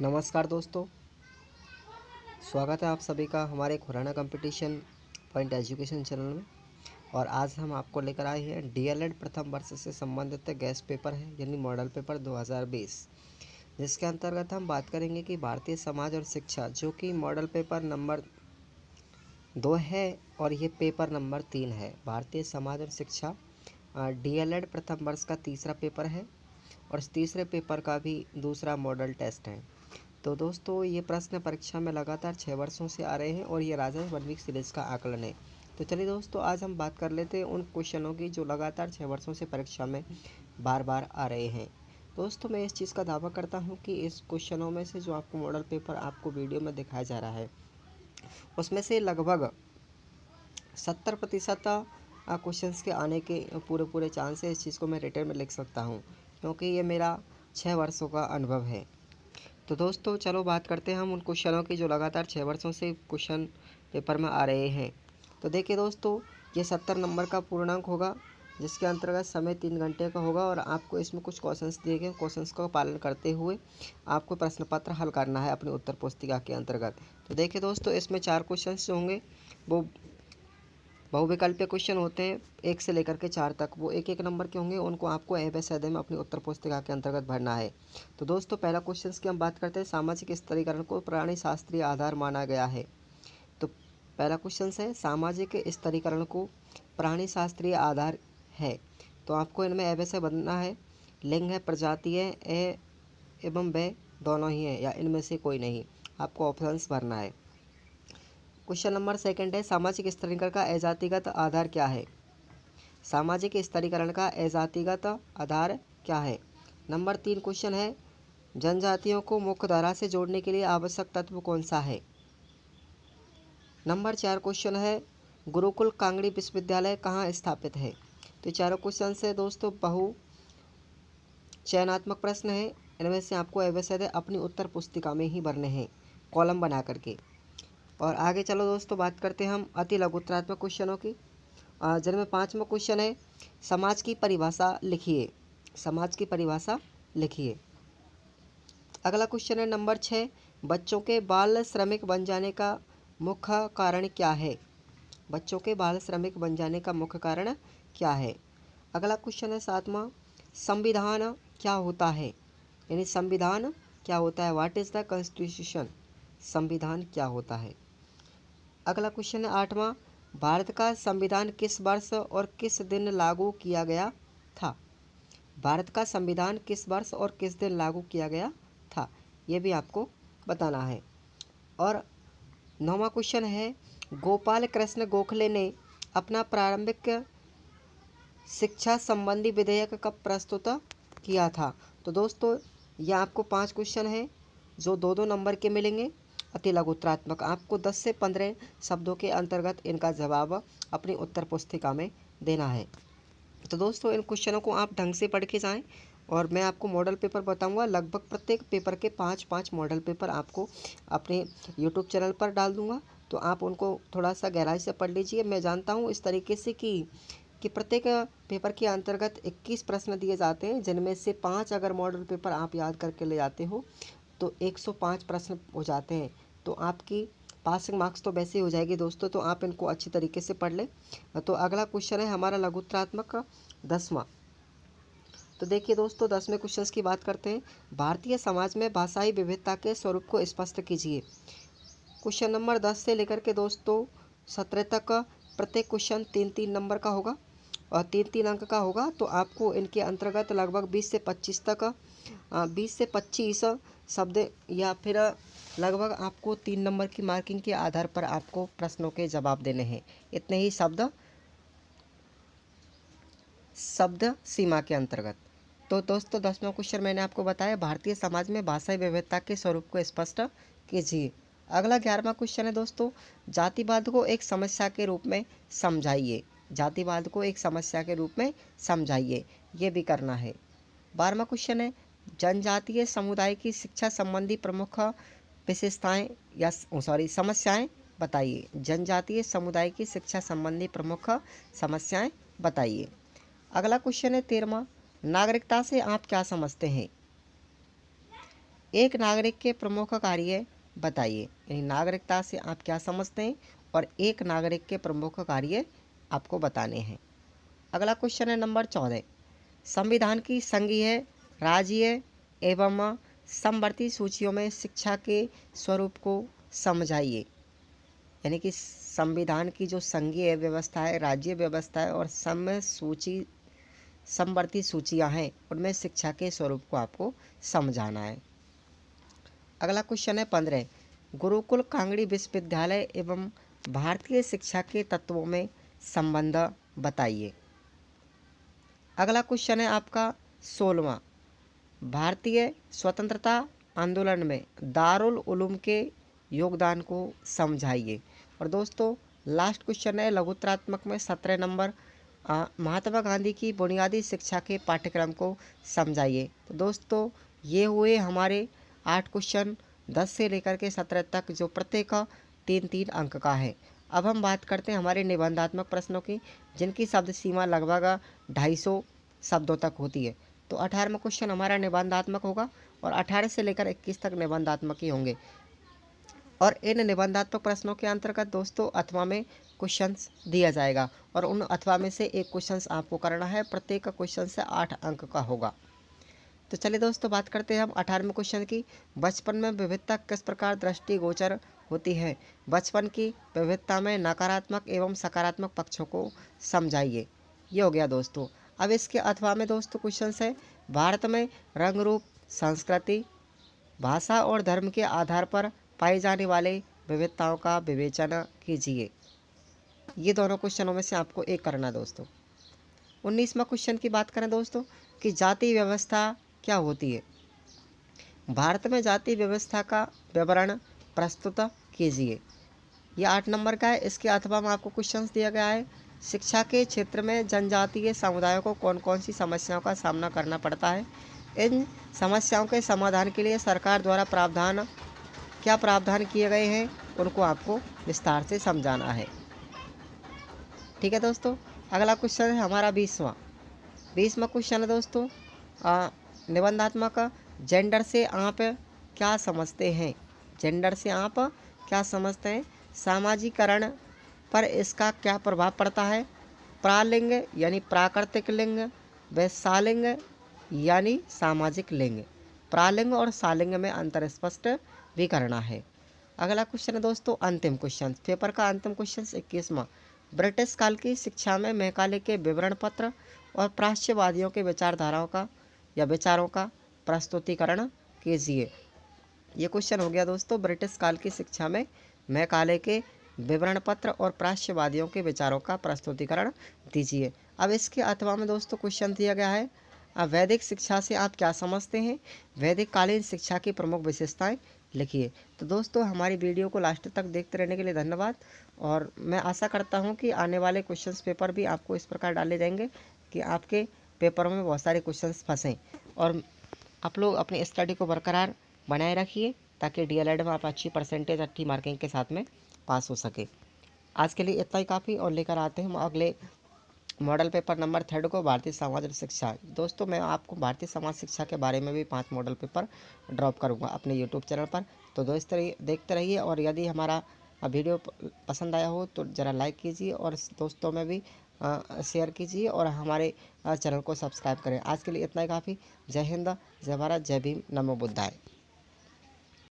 नमस्कार दोस्तों, स्वागत है आप सभी का हमारे Khurana competition point education channel में। और आज हम आपको लेकर आए हैं डीएलएड प्रथम वर्ष से संबंधित गेस्ट पेपर है यानी मॉडल पेपर 2020, जिसके अंतर्गत हम बात करेंगे कि भारतीय समाज और शिक्षा, जो कि मॉडल पेपर नंबर 2 है और ये पेपर नंबर 3 है। भारतीय समाज और शिक्षा डीएलएड प्रथम वर्ष का तीसरा पेपर है और इस तीसरे पेपर का भी दूसरा मॉडल टेस्ट है। तो दोस्तों, ये प्रश्न परीक्षा में लगातार 6 वर्षों से आ रहे हैं और ये राजस्व 1 वीक सीरीज़ का आकलन है। तो चलिए दोस्तों, आज हम बात कर लेते हैं उन क्वेश्चनों की जो लगातार 6 वर्षों से परीक्षा में बार बार आ रहे हैं। दोस्तों, मैं इस चीज़ का दावा करता हूँ कि इस क्वेश्चनों में से जो आपको मॉडल पेपर आपको वीडियो में दिखाया जा रहा है, उसमें से लगभग 70% क्वेश्चंस के आने के पूरे चांस है। इस चीज़ को मैं रिटर्न में लिख सकता हूँ, क्योंकि ये मेरा 6 वर्षों का अनुभव है। तो दोस्तों, चलो बात करते हैं हम उन क्वेश्चनों की जो लगातार 6 वर्षों से क्वेश्चन पेपर में आ रहे हैं। तो देखिए दोस्तों, ये 70 नंबर का पूर्णांक होगा, जिसके अंतर्गत समय 3 घंटे का होगा और आपको इसमें कुछ क्वेश्चंस दिए गए, क्वेश्चंस का पालन करते हुए आपको प्रश्न पत्र हल करना है अपनी उत्तर पुस्तिका के अंतर्गत। तो देखिए दोस्तों, इसमें 4 क्वेश्चंस जो होंगे वो बहुविकल्पीय क्वेश्चन होते हैं, 1 से लेकर के 4 तक। वो 1-1 नंबर के होंगे, उनको आपको ए व सद में अपनी उत्तर पुस्तिका के अंतर्गत भरना है। तो दोस्तों, पहला क्वेश्चन की हम बात करते हैं, सामाजिक स्तरीकरण को प्राणी शास्त्रीय आधार माना गया है। तो पहला क्वेश्चन है, सामाजिक स्तरीकरण को प्राणी शास्त्रीय आधार है। तो आपको इनमें ए व से बनना है। लिंग है, प्रजाति है, ए एवं व दोनों ही है या इनमें से कोई नहीं, आपको ऑप्शंस भरना है। क्वेश्चन नंबर सेकंड है, सामाजिक स्तरीकरण का एजातिगत आधार क्या है। सामाजिक स्तरीकरण का एजातिगत आधार क्या है। नंबर 3 क्वेश्चन है, जनजातियों को मुख्य धारा से जोड़ने के लिए आवश्यक तत्व कौन सा है। नंबर 4 क्वेश्चन है, गुरुकुल कांगड़ी विश्वविद्यालय कहाँ स्थापित है। तो चारों क्वेश्चन से दोस्तों बहु चयनात्मक प्रश्न है। इनमें से आपको अवश्य अपनी उत्तर पुस्तिका में ही भरने हैं, कॉलम बना करके। और आगे चलो दोस्तों, बात करते हैं हम अति लघुत्तरात्मक क्वेश्चनों की, जिनमें 5वां क्वेश्चन है, समाज की परिभाषा लिखिए। समाज की परिभाषा लिखिए। अगला क्वेश्चन है नंबर 6, बच्चों के बाल श्रमिक बन जाने का मुख्य कारण क्या है। बच्चों के बाल श्रमिक बन जाने का मुख्य कारण क्या है। अगला क्वेश्चन है 7वां, संविधान क्या होता है। यानी संविधान क्या होता है, व्हाट इज़ द कॉन्स्टिट्यूशन। संविधान क्या होता है। अगला क्वेश्चन है 8वां, भारत का संविधान किस वर्ष और किस दिन लागू किया गया था। भारत का संविधान किस वर्ष और किस दिन लागू किया गया था, ये भी आपको बताना है। और 9वां क्वेश्चन है, गोपाल कृष्ण गोखले ने अपना प्रारंभिक शिक्षा संबंधी विधेयक कब प्रस्तुत किया था। तो दोस्तों, ये आपको 5 क्वेश्चन है जो 2-2 नंबर के मिलेंगे, अति लघुत्तरात्मक। आपको 10 से 15 शब्दों के अंतर्गत इनका जवाब अपनी उत्तर पुस्तिका में देना है। तो दोस्तों, इन क्वेश्चनों को आप ढंग से पढ़ के जाएं और मैं आपको मॉडल पेपर बताऊंगा। लगभग प्रत्येक पेपर के 5-5 मॉडल पेपर आपको अपने यूट्यूब चैनल पर डाल दूंगा, तो आप उनको थोड़ा सा गहराई से पढ़ लीजिए। मैं जानता हूँ इस तरीके से कि प्रत्येक पेपर के अंतर्गत 21 प्रश्न दिए जाते हैं, जिनमें से 5 अगर मॉडल पेपर आप याद करके ले जाते हो तो 105 प्रश्न हो जाते हैं। तो आपकी पासिंग मार्क्स तो वैसे ही हो जाएगी दोस्तों, तो आप इनको अच्छी तरीके से पढ़ लें। तो अगला क्वेश्चन है हमारा लघुत्तरात्मक 10वां। तो देखिए दोस्तों, 10वें क्वेश्चन की बात करते हैं, भारतीय समाज में भाषाई विविधता के स्वरूप को स्पष्ट कीजिए। क्वेश्चन नंबर 10 से लेकर के दोस्तों 17 तक प्रत्येक क्वेश्चन 3-3 नंबर का होगा और 3-3 अंक का होगा। तो आपको इनके अंतर्गत लगभग 20 से 25 तक 20 से 25 शब्द या फिर लगभग आपको 3 नंबर की मार्किंग के आधार पर आपको प्रश्नों के जवाब देने हैं। इतने ही शब्द सीमा के अंतर्गत। तो दोस्तों, 10वां क्वेश्चन मैंने आपको बताया, भारतीय समाज में भाषाई विविधता के स्वरूप को स्पष्ट कीजिए। अगला 11वां क्वेश्चन है दोस्तों, जातिवाद को एक समस्या के रूप में समझाइए। जातिवाद को एक समस्या के रूप में समझाइए, ये भी करना है। 12वां क्वेश्चन है, जनजातीय समुदाय की शिक्षा संबंधी प्रमुख विशेषताएं या समस्याएं बताइए। जनजातीय समुदाय की शिक्षा संबंधी प्रमुख समस्याएं बताइए। अगला क्वेश्चन है 13वां, नागरिकता से आप क्या समझते हैं। एक नागरिक के प्रमुख कार्य बताइए। यानी नागरिकता से आप क्या समझते हैं और एक नागरिक के प्रमुख कार्य आपको बताने हैं। अगला क्वेश्चन है नंबर 14। संविधान की संघीय, राज्य एवं समवर्ती सूचियों में शिक्षा के स्वरूप को समझाइए। यानी कि संविधान की जो संघीय व्यवस्था है, राज्य व्यवस्था है और समवर्ती सूचियां हैं, उनमें शिक्षा के स्वरूप को आपको समझाना है। अगला क्वेश्चन है 15। गुरुकुल कांगड़ी विश्वविद्यालय एवं भारतीय शिक्षा के तत्वों में संबंध बताइए। अगला क्वेश्चन है आपका 16वां। भारतीय स्वतंत्रता आंदोलन में दारुल उलूम के योगदान को समझाइए। और दोस्तों लास्ट क्वेश्चन है लघुत्तरात्मक में 17 नंबर। महात्मा गांधी की बुनियादी शिक्षा के पाठ्यक्रम को समझाइए। तो दोस्तों ये हुए हमारे 8 क्वेश्चन 10 से लेकर के 17 तक, जो प्रत्येक 3-3 अंक का है। अब हम बात करते हैं हमारे निबंधात्मक प्रश्नों की, जिनकी शब्द सीमा लगभग 250 शब्दों तक होती है। तो 18वां क्वेश्चन हमारा निबंधात्मक होगा और 18 से लेकर 21 तक निबंधात्मक ही होंगे। और इन निबंधात्मक प्रश्नों के अंतर्गत दोस्तों अथवा में क्वेश्चंस दिया जाएगा और उन अथवा में से एक क्वेश्चंस आपको करना है। प्रत्येक क्वेश्चन से 8 अंक का होगा। तो चलिए दोस्तों बात करते हैं हम 18वें क्वेश्चन की। बचपन में विविधता किस प्रकार दृष्टिगोचर होती है। बचपन की विविधता में नकारात्मक एवं सकारात्मक पक्षों को समझाइए। ये हो गया दोस्तों। अब इसके अथवा में दोस्तों क्वेश्चन है, भारत में रंग रूप, संस्कृति, भाषा और धर्म के आधार पर पाए जाने वाले विविधताओं का विवेचन कीजिए। ये दोनों क्वेश्चनों में से आपको एक करना दोस्तों। 19वां क्वेश्चन की बात करें दोस्तों कि जाति व्यवस्था क्या होती है। भारत में जाति व्यवस्था का विवरण प्रस्तुत कीजिए। यह 8 नंबर का है। इसके अथवा में आपको क्वेश्चंस दिया गया है, शिक्षा के क्षेत्र में जनजातीय समुदायों को कौन कौन सी समस्याओं का सामना करना पड़ता है। इन समस्याओं के समाधान के लिए सरकार द्वारा क्या प्रावधान किए गए हैं, उनको आपको विस्तार से समझाना है। ठीक है दोस्तों। अगला क्वेश्चन है हमारा 20वां क्वेश्चन है दोस्तों निबंधात्मक, जेंडर से आप क्या समझते हैं। जेंडर से आप क्या समझते हैं। सामाजिकरण पर इसका क्या प्रभाव पड़ता है। प्रालिंग यानी प्राकृतिक लिंग, वैशालिंग यानी सामाजिक लिंग। प्रालिंग और सालिंग में अंतर स्पष्ट भी करना है। अगला क्वेश्चन है दोस्तों अंतिम क्वेश्चन, पेपर का अंतिम क्वेश्चन 21वां। ब्रिटिश काल की शिक्षा में मैकाले के विवरण पत्र और प्राच्यवादियों के विचारधाराओं का या विचारों का प्रस्तुतिकरण कीजिए। ये क्वेश्चन हो गया दोस्तों ब्रिटिश काल की शिक्षा में मैकाले के विवरण पत्र और प्राच्यवादियों के विचारों का प्रस्तुतिकरण दीजिए। अब इसके अथवा में दोस्तों क्वेश्चन दिया गया है, वैदिक शिक्षा से आप क्या समझते हैं। वैदिक कालीन शिक्षा की प्रमुख विशेषताएं लिखिए। तो दोस्तों हमारी वीडियो को लास्ट तक देखते रहने के लिए धन्यवाद। और मैं आशा करता हूं कि आने वाले क्वेश्चंस पेपर भी आपको इस प्रकार डाले जाएंगे कि आपके पेपरों में बहुत सारे क्वेश्चंस फंसें। और आप लोग अपनी स्टडी को बरकरार बनाए रखिए ताकि डीएलएड में आप अच्छी परसेंटेज, अच्छी मार्किंग के साथ में पास हो सके। आज के लिए इतना ही काफ़ी। और लेकर आते हैं हम अगले मॉडल पेपर नंबर 3 को, भारतीय समाज और शिक्षा। दोस्तों मैं आपको भारतीय समाज शिक्षा के बारे में भी 5 मॉडल पेपर ड्रॉप करूंगा अपने यूट्यूब चैनल पर। तो दोस्तों देखते रहिए। और यदि हमारा वीडियो पसंद आया हो तो ज़रा लाइक कीजिए और दोस्तों में भी शेयर कीजिए और हमारे चैनल को सब्सक्राइब करें। आज के लिए इतना ही काफ़ी। जय हिंद, जय भारत, जय भीम, नमो बुद्धाय।